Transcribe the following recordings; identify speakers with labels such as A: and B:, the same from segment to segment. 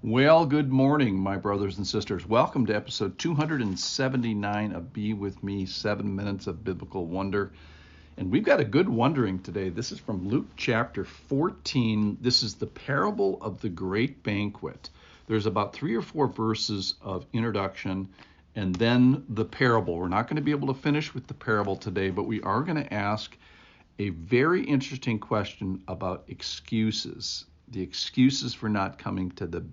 A: Well, good morning, my brothers and sisters. Welcome to episode 279 of Be With Me, 7 Minutes of Biblical Wonder. And we've got a good wondering today. This is from Luke chapter 14. This is the parable of the great banquet. There's about 3 or 4 verses of introduction and then the parable. We're not going to be able to finish with the parable today, but we are going to ask a very interesting question about excuses. The excuses for not coming to the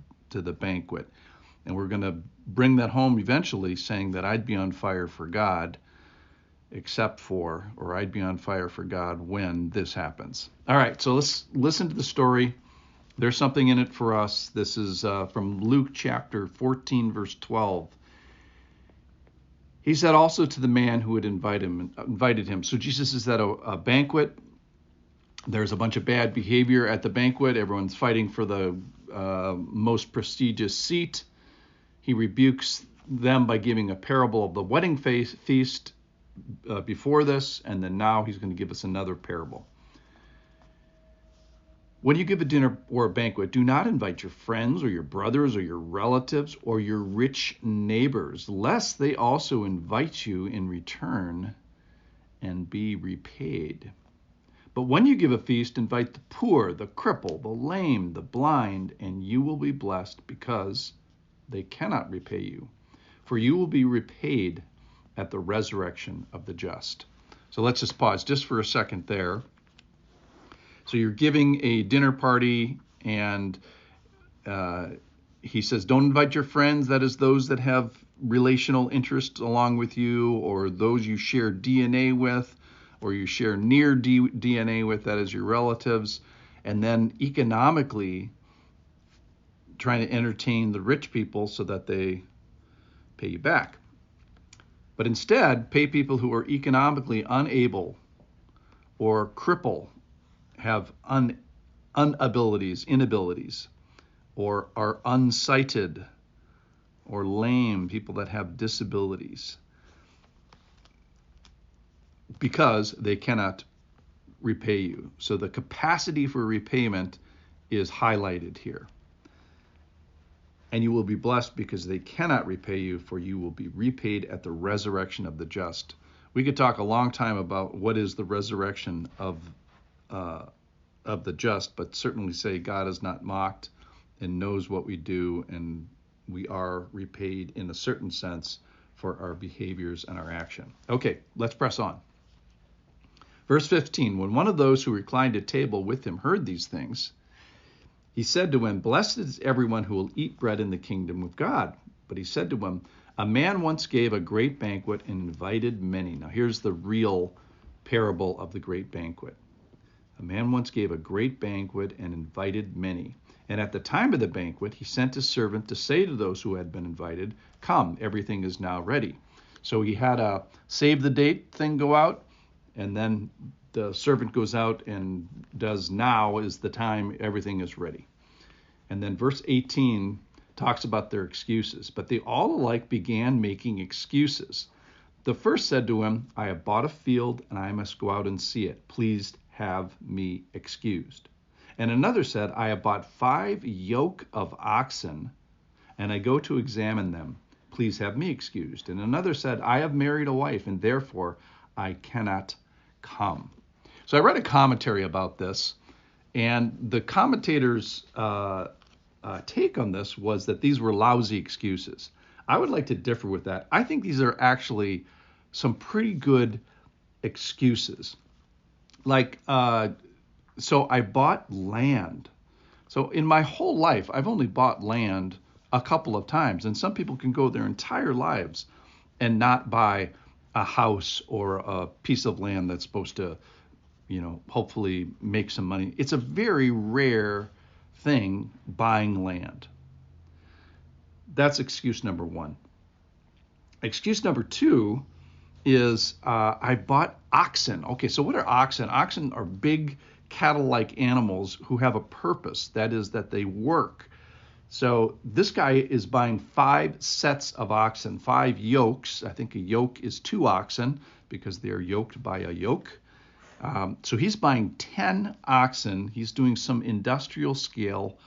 A: banquet. And we're going to bring that home eventually, saying that I'd be on fire for God or I'd be on fire for God when this happens. All right, so let's listen to the story. There's something in it for us. This is from Luke chapter 14, verse 12. He said also to the man who had invited him. So Jesus is at a banquet. There's a bunch of bad behavior at the banquet. Everyone's fighting for the most prestigious seat. He rebukes them by giving a parable of the wedding feast before this, and then now he's going to give us another parable. When you give a dinner or a banquet, do not invite your friends or your brothers or your relatives or your rich neighbors, lest they also invite you in return and be repaid. But when you give a feast, invite the poor, the crippled, the lame, the blind, and you will be blessed because they cannot repay you. For you will be repaid at the resurrection of the just. So let's just pause just for a second there. So you're giving a dinner party, and he says, don't invite your friends, that is those that have relational interests along with you, or those you share DNA with, or you share near DNA with, that is your relatives, and then economically trying to entertain the rich people so that they pay you back. But instead, pay people who are economically unable or have inabilities, or are unsighted or lame, people that have disabilities, because they cannot repay you. So the capacity for repayment is highlighted here. And you will be blessed because they cannot repay you, for you will be repaid at the resurrection of the just. We could talk a long time about what is the resurrection of the just, but certainly say God is not mocked and knows what we do, and we are repaid in a certain sense for our behaviors and our action. Okay, let's press on. Verse 15, when one of those who reclined at table with him heard these things, he said to him, blessed is everyone who will eat bread in the kingdom of God. But he said to him, a man once gave a great banquet and invited many. Now here's the real parable of the great banquet. A man once gave a great banquet and invited many. And at the time of the banquet, he sent his servant to say to those who had been invited, come, everything is now ready. So he had a save the date thing go out, and then the servant goes out and does now is the time everything is ready. And then verse 18 talks about their excuses. But they all alike began making excuses. The first said to him, I have bought a field and I must go out and see it. Please have me excused. And another said, I have bought 5 yoke of oxen and I go to examine them. Please have me excused. And another said, I have married a wife and therefore I cannot come. So I read a commentary about this, and the commentator's take on this was that these were lousy excuses. I would like to differ with that. I think these are actually some pretty good excuses. Like, so I bought land. So in my whole life, I've only bought land a couple of times, and some people can go their entire lives and not buy a house or a piece of land that's supposed to, hopefully make some money. It's a very rare thing, buying land. That's excuse number 1. Excuse number 2 is I bought oxen. Okay, so what are oxen? Oxen are big cattle-like animals who have a purpose. That is that they work. So this guy is buying 5 sets of oxen, 5 yokes. I think a yoke is 2 oxen because they are yoked by a yoke. So he's buying 10 oxen. He's doing some industrial scale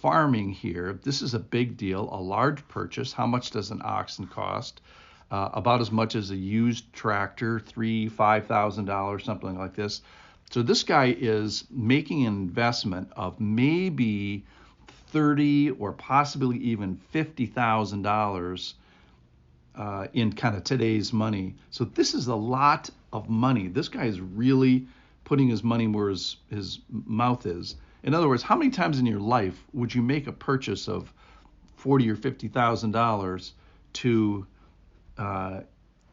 A: farming here, this is a big deal, a large purchase. How much does an oxen cost? About as much as a used tractor, $5,000, something like this. So this guy is making an investment of maybe $30,000 or possibly even $50,000 in kind of today's money. So this is a lot of money. This guy is really putting his money where his mouth is. In other words, how many times in your life would you make a purchase of $40,000 or $50,000 to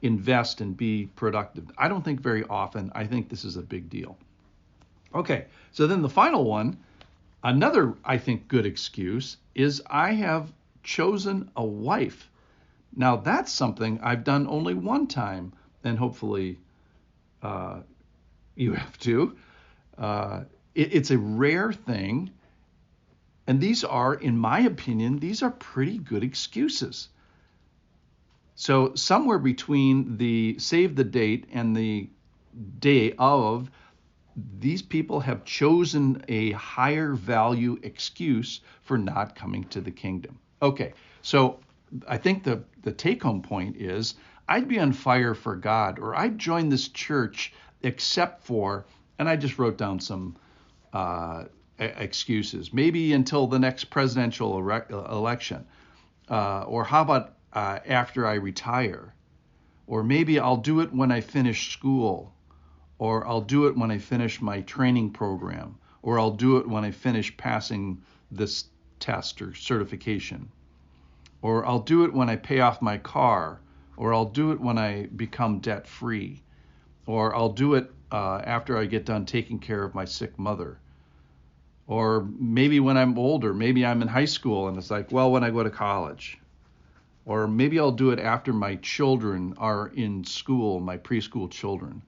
A: invest and be productive? I don't think very often. I think this is a big deal. Okay, so then the final one, another, I think, good excuse is I have chosen a wife. Now, that's something I've done only one time, and hopefully you have too. It's a rare thing, and these are, in my opinion, these are pretty good excuses. So somewhere between the save the date and the day of, these people have chosen a higher value excuse for not coming to the kingdom. Okay, so I think the take-home point is I'd be on fire for God, or I'd join this church except for, and I just wrote down some excuses, maybe until the next presidential election, or how about after I retire, or maybe I'll do it when I finish school, or I'll do it when I finish my training program, or I'll do it when I finish passing this test or certification, or I'll do it when I pay off my car, or I'll do it when I become debt-free, or I'll do it after I get done taking care of my sick mother, or maybe when I'm older, maybe I'm in high school and it's like, well, when I go to college, or maybe I'll do it after my children are in school, my preschool children.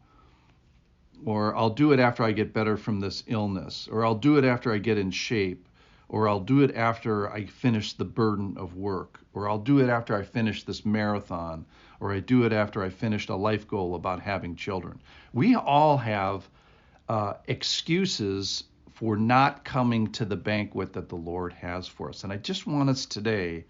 A: Or I'll do it after I get better from this illness, or I'll do it after I get in shape, or I'll do it after I finish the burden of work, or I'll do it after I finish this marathon, or I do it after I finished a life goal about having children. We all have excuses for not coming to the banquet that the Lord has for us. And I just want us today,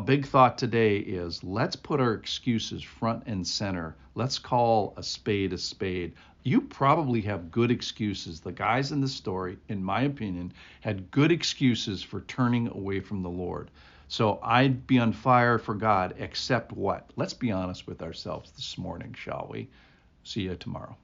A: big thought today is, let's put our excuses front and center. Let's call a spade a spade. You probably have good excuses. The guys in the story, in my opinion, had good excuses for turning away from the Lord. So I'd be on fire for God, except what? Let's be honest with ourselves this morning, shall we? See you tomorrow.